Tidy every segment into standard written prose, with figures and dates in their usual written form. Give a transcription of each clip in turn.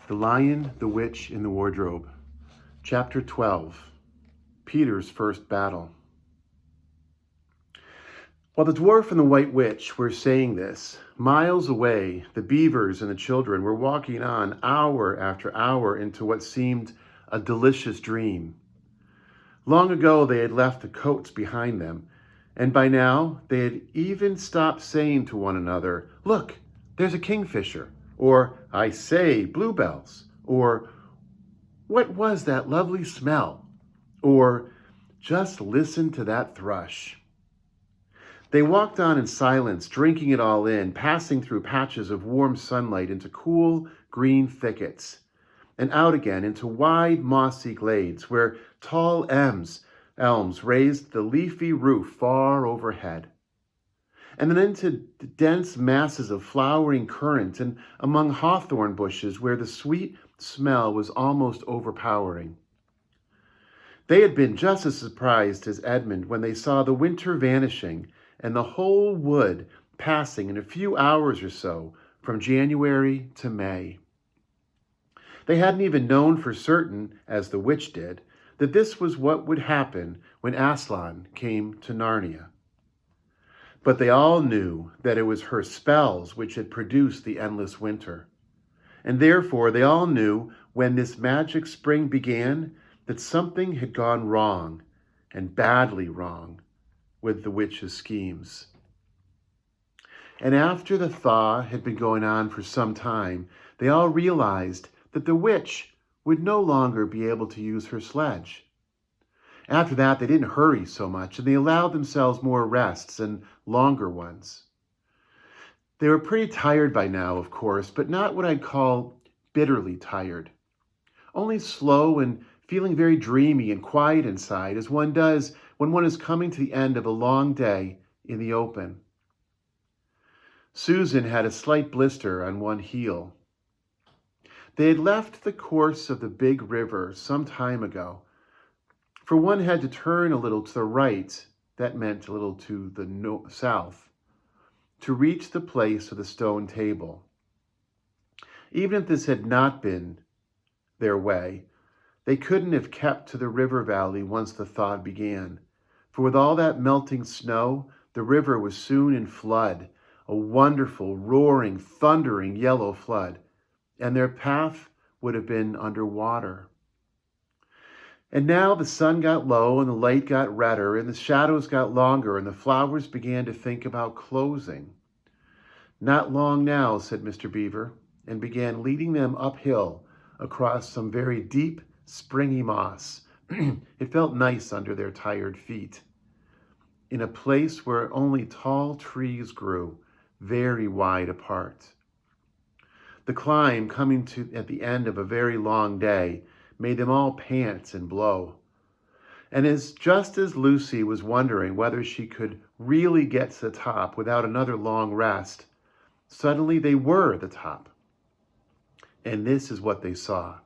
The Lion, the Witch, and the Wardrobe. Chapter 12. Peter's First Battle. While the dwarf and the white witch were saying this, miles away, the beavers and the children were walking on hour after hour into what seemed a delicious dream. Long ago, they had left the coats behind them, and by now, they had even stopped saying to one another, "Look, there's a kingfisher," or "I say, bluebells," or "What was that lovely smell?" or "Just listen to that thrush." They walked on in silence, drinking it all in, passing through patches of warm sunlight into cool green thickets, and out again into wide mossy glades where tall elms raised the leafy roof far overhead, and then into dense masses of flowering currant and among hawthorn bushes where the sweet smell was almost overpowering. They had been just as surprised as Edmund when they saw the winter vanishing and the whole wood passing in a few hours or so from January to May. They hadn't even known for certain, as the witch did, that this was what would happen when Aslan came to Narnia. But they all knew that it was her spells which had produced the endless winter. And therefore they all knew when this magic spring began that something had gone wrong, and badly wrong, with the witch's schemes. And after the thaw had been going on for some time, they all realized that the witch would no longer be able to use her sledge. After that, they didn't hurry so much, and they allowed themselves more rests and longer ones. They were pretty tired by now, of course, but not what I'd call bitterly tired. Only slow and feeling very dreamy and quiet inside, as one does when one is coming to the end of a long day in the open. Susan had a slight blister on one heel. They had left the course of the big river some time ago, for one had to turn a little to the right, that meant a little to the south, to reach the place of the stone table. Even if this had not been their way, they couldn't have kept to the river valley once the thaw began, for with all that melting snow, the river was soon in flood, a wonderful, roaring, thundering yellow flood, and their path would have been under water. And now the sun got low, and the light got redder, and the shadows got longer, and the flowers began to think about closing. "Not long now," said Mr. Beaver, and began leading them uphill across some very deep, springy moss. It felt nice under their tired feet, in a place where only tall trees grew, very wide apart. The climb, coming to at the end of a very long day, made them all pant and blow. And just as Lucy was wondering whether she could really get to the top without another long rest, suddenly they were at the top. And this is what they saw.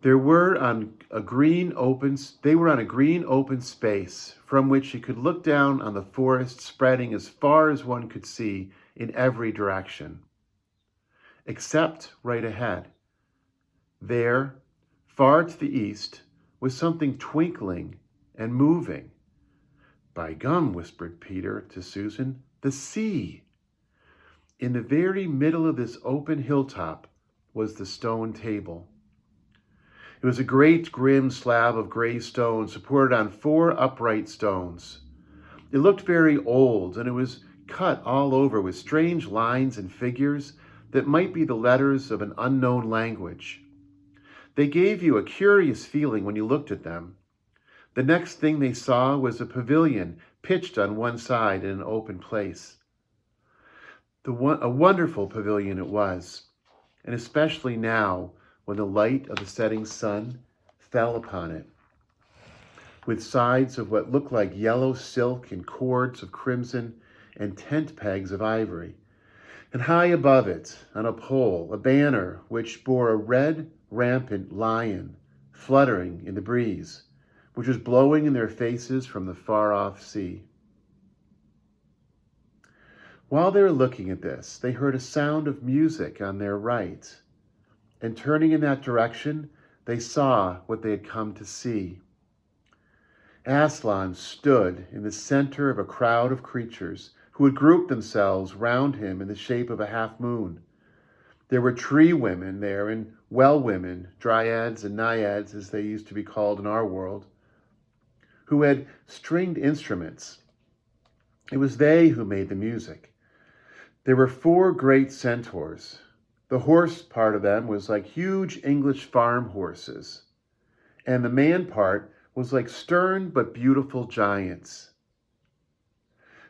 They were on a green open space from which you could look down on the forest spreading as far as one could see in every direction, except right ahead. There, far to the east, was something twinkling and moving. "By gum," whispered Peter to Susan, "the sea!" In the very middle of this open hilltop was the stone table. It was a great grim slab of gray stone supported on 4 upright stones. It looked very old, and it was cut all over with strange lines and figures that might be the letters of an unknown language. They gave you a curious feeling when you looked at them. The next thing they saw was a pavilion pitched on one side in an open place. A wonderful pavilion it was, and especially now when the light of the setting sun fell upon it, with sides of what looked like yellow silk and cords of crimson and tent pegs of ivory, and high above it, on a pole, a banner which bore a red, rampant lion fluttering in the breeze, which was blowing in their faces from the far-off sea. While they were looking at this, they heard a sound of music on their right. and turning in that direction, they saw what they had come to see. Aslan stood in the center of a crowd of creatures who had grouped themselves round him in the shape of a half moon. There were tree women there and well women, dryads and naiads as they used to be called in our world, who had stringed instruments. It was they who made the music. There were 4 great centaurs. The horse part of them was like huge English farm horses, and the man part was like stern but beautiful giants.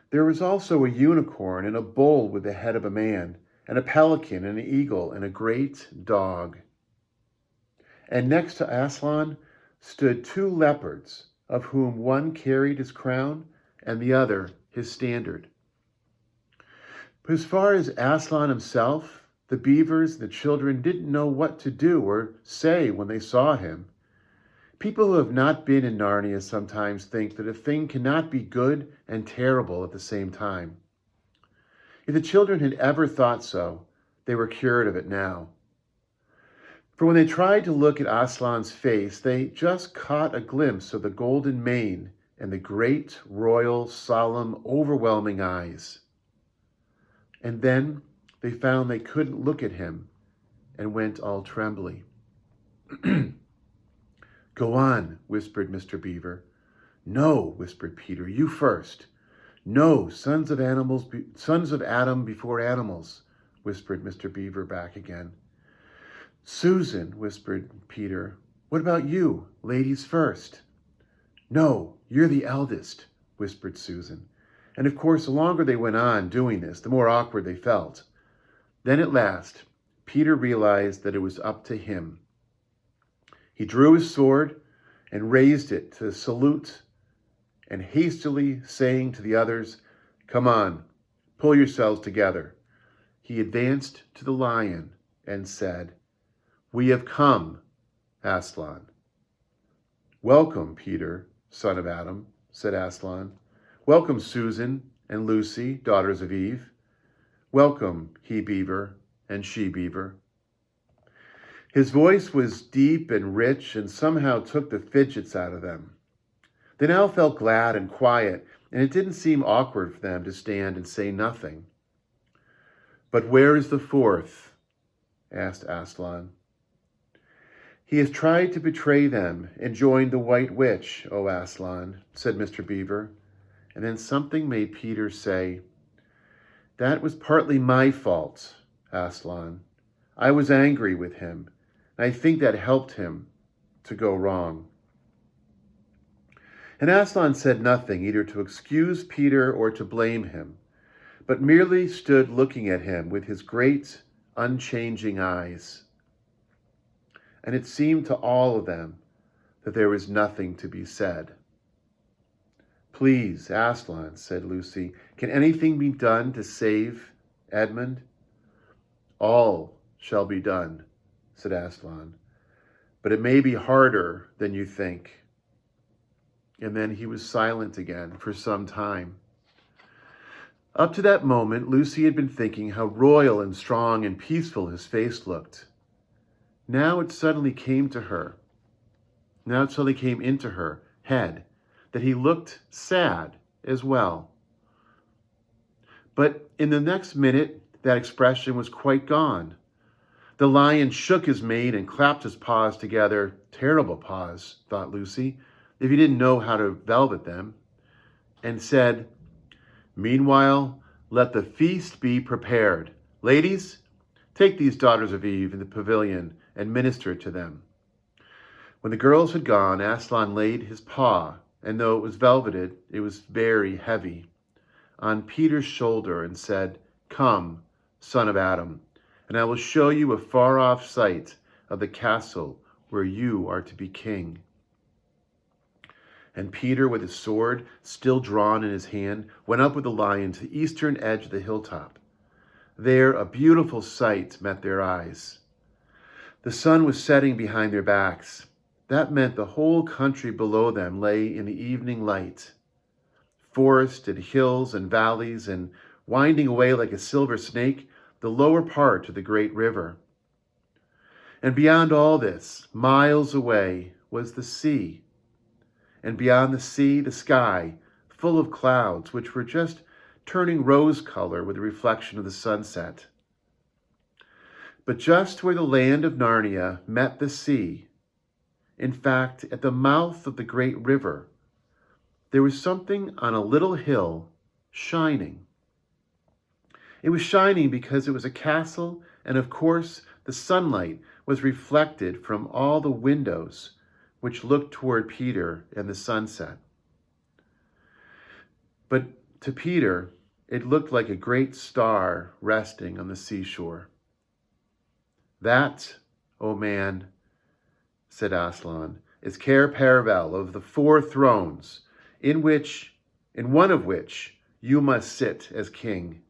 There was also a unicorn and a bull with the head of a man, and a pelican and an eagle and a great dog. And next to Aslan stood 2 leopards, of whom one carried his crown and the other his standard. But as far as Aslan himself, the beavers and the children didn't know what to do or say when they saw him. People who have not been in Narnia sometimes think that a thing cannot be good and terrible at the same time. If the children had ever thought so, they were cured of it now. For when they tried to look at Aslan's face, they just caught a glimpse of the golden mane and the great, royal, solemn, overwhelming eyes. And then they found they couldn't look at him and went all trembly. "Go on," whispered Mr. Beaver. "No," whispered Peter, "you first." "No, sons of Adam before animals," whispered Mr. Beaver back again. "Susan," whispered Peter, "what about you? Ladies first." "No, you're the eldest," whispered Susan. And of course, the longer they went on doing this, the more awkward they felt. Then at last, Peter realized that it was up to him. He drew his sword and raised it to salute, and hastily saying to the others, "Come on, pull yourselves together," he advanced to the lion and said, "We have come, Aslan." "Welcome, Peter, son of Adam," said Aslan. "Welcome, Susan and Lucy, daughters of Eve. Welcome, he-beaver and she-beaver." His voice was deep and rich and somehow took the fidgets out of them. They now felt glad and quiet, and it didn't seem awkward for them to stand and say nothing. "But where is the 4th?" asked Aslan. "He has tried to betray them and joined the White Witch, O Aslan," said Mr. Beaver. And then something made Peter say, "That was partly my fault, Aslan. I was angry with him, and I think that helped him to go wrong." And Aslan said nothing, either to excuse Peter or to blame him, but merely stood looking at him with his great, unchanging eyes. And it seemed to all of them that there was nothing to be said. "Please, Aslan," said Lucy, "can anything be done to save Edmund?" "All shall be done," said Aslan, "but it may be harder than you think." And then he was silent again for some time. Up to that moment, Lucy had been thinking how royal and strong and peaceful his face looked. Now it suddenly came into her head that he looked sad as well. But in the next minute, that expression was quite gone. The lion shook his mane and clapped his paws together. Terrible paws, thought Lucy, if he didn't know how to velvet them, and said, "Meanwhile, let the feast be prepared. Ladies, take these daughters of Eve in the pavilion and minister to them." When the girls had gone, Aslan laid his paw, and though it was velveted, it was very heavy, on Peter's shoulder and said, "Come, son of Adam, and I will show you a far-off sight of the castle where you are to be king." And Peter, with his sword still drawn in his hand, went up with the lion to the eastern edge of the hilltop. There, a beautiful sight met their eyes. The sun was setting behind their backs. That meant the whole country below them lay in the evening light. Forest and hills and valleys, and winding away like a silver snake, the lower part of the great river. And beyond all this, miles away, was the sea. And beyond the sea, the sky, full of clouds, which were just turning rose color with the reflection of the sunset. But just where the land of Narnia met the sea, in fact, at the mouth of the great river, there was something on a little hill shining. It was shining because it was a castle, and of course, the sunlight was reflected from all the windows which looked toward Peter and the sunset. But to Peter, it looked like a great star resting on the seashore. That, O man, said Aslan, is Cair Paravel of the 4 thrones, in one of which you must sit as king.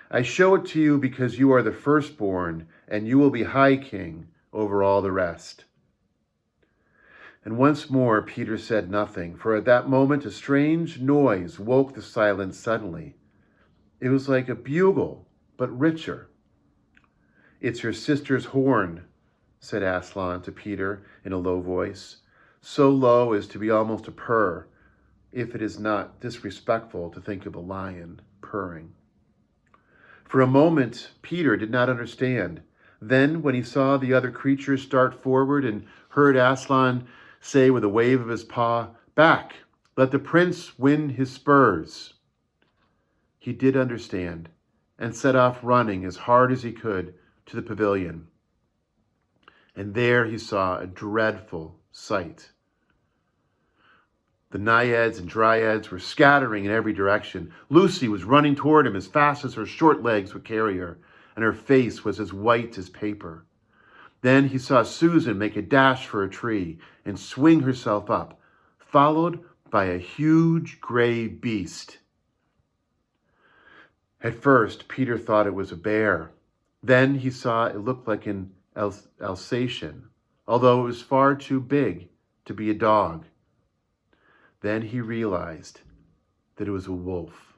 I show it to you because you are the firstborn, and you will be high king over all the rest. And once more Peter said nothing, for at that moment a strange noise woke the silence suddenly. It was like a bugle, but richer. It's your sister's horn, said Aslan to Peter in a low voice, so low as to be almost a purr, if it is not disrespectful to think of a lion purring. For a moment, Peter did not understand. Then, when he saw the other creatures start forward and heard Aslan say with a wave of his paw, "Back, let the prince win his spurs," he did understand and set off running as hard as he could to the pavilion. And there he saw a dreadful sight. The naiads and dryads were scattering in every direction. Lucy was running toward him as fast as her short legs would carry her, and her face was as white as paper. Then he saw Susan make a dash for a tree and swing herself up, followed by a huge gray beast. At first, Peter thought it was a bear. Then he saw it looked like an Alsatian, although it was far too big to be a dog. Then he realized that it was a wolf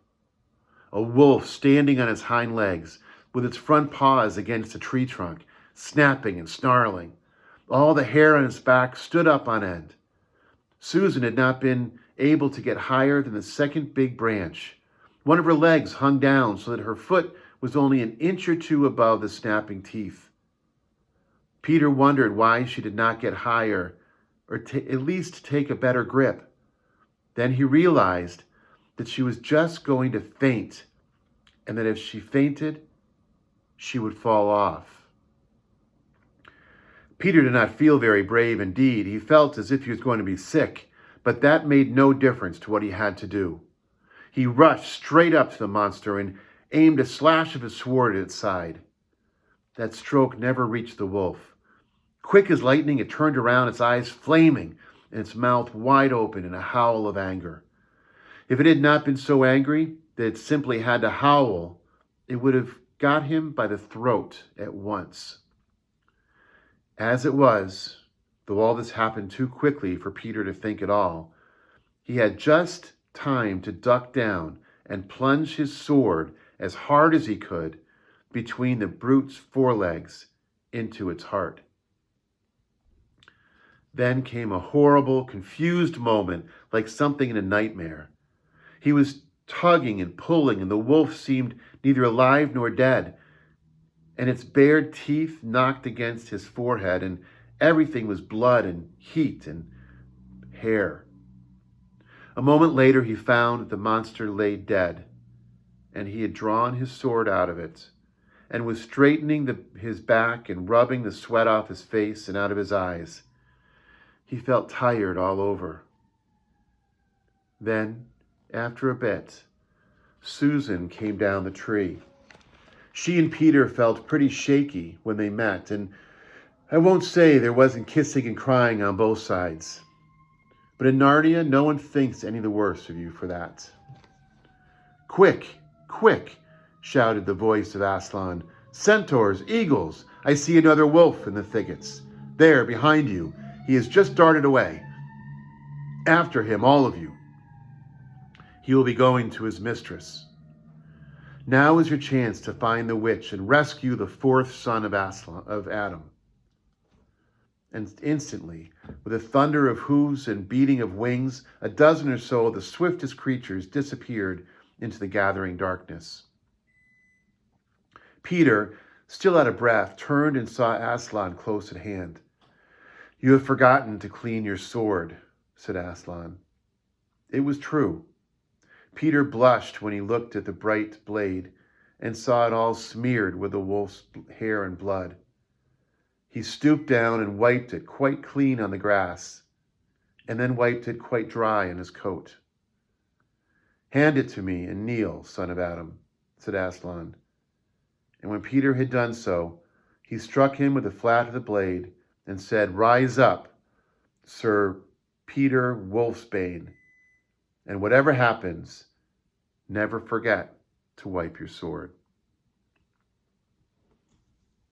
standing on its hind legs with its front paws against a tree trunk, snapping and snarling. All the hair on its back stood up on end. Susan had not been able to get higher than the second big branch. One of her legs hung down so that her foot was only an inch or two above the snapping teeth. Peter wondered why she did not get higher, or at least take a better grip. Then he realized that she was just going to faint, and that if she fainted, she would fall off. Peter did not feel very brave indeed. He felt as if he was going to be sick, but that made no difference to what he had to do. He rushed straight up to the monster and aimed a slash of his sword at its side. That stroke never reached the wolf. Quick as lightning, it turned around, its eyes flaming, and its mouth wide open in a howl of anger. If it had not been so angry that it simply had to howl, it would have got him by the throat at once. As it was, though all this happened too quickly for Peter to think at all, he had just time to duck down and plunge his sword as hard as he could between the brute's forelegs into its heart. Then came a horrible, confused moment like something in a nightmare. He was tugging and pulling, and the wolf seemed neither alive nor dead, and its bared teeth knocked against his forehead, and everything was blood and heat and hair. A moment later, he found that the monster lay dead, and he had drawn his sword out of it, and was straightening his back and rubbing the sweat off his face and out of his eyes. He felt tired all over. Then, after a bit, Susan came down the tree. She and Peter felt pretty shaky when they met, and I won't say there wasn't kissing and crying on both sides. But in Narnia, no one thinks any the worse of you for that. "Quick, quick," shouted the voice of Aslan. "Centaurs, eagles, I see another wolf in the thickets. There, behind you. He has just darted away. After him, all of you. He will be going to his mistress. Now is your chance to find the witch and rescue the 4th son of Adam." And instantly, with a thunder of hooves and beating of wings, a dozen or so of the swiftest creatures disappeared into the gathering darkness. Peter, still out of breath, turned and saw Aslan close at hand. "You have forgotten to clean your sword," said Aslan. It was true. Peter blushed when he looked at the bright blade and saw it all smeared with the wolf's hair and blood. He stooped down and wiped it quite clean on the grass, and then wiped it quite dry in his coat. "Hand it to me and kneel, son of Adam," said Aslan. And when Peter had done so, he struck him with the flat of the blade and said, "Rise up, Sir Peter Wolfsbane, and whatever happens, never forget to wipe your sword."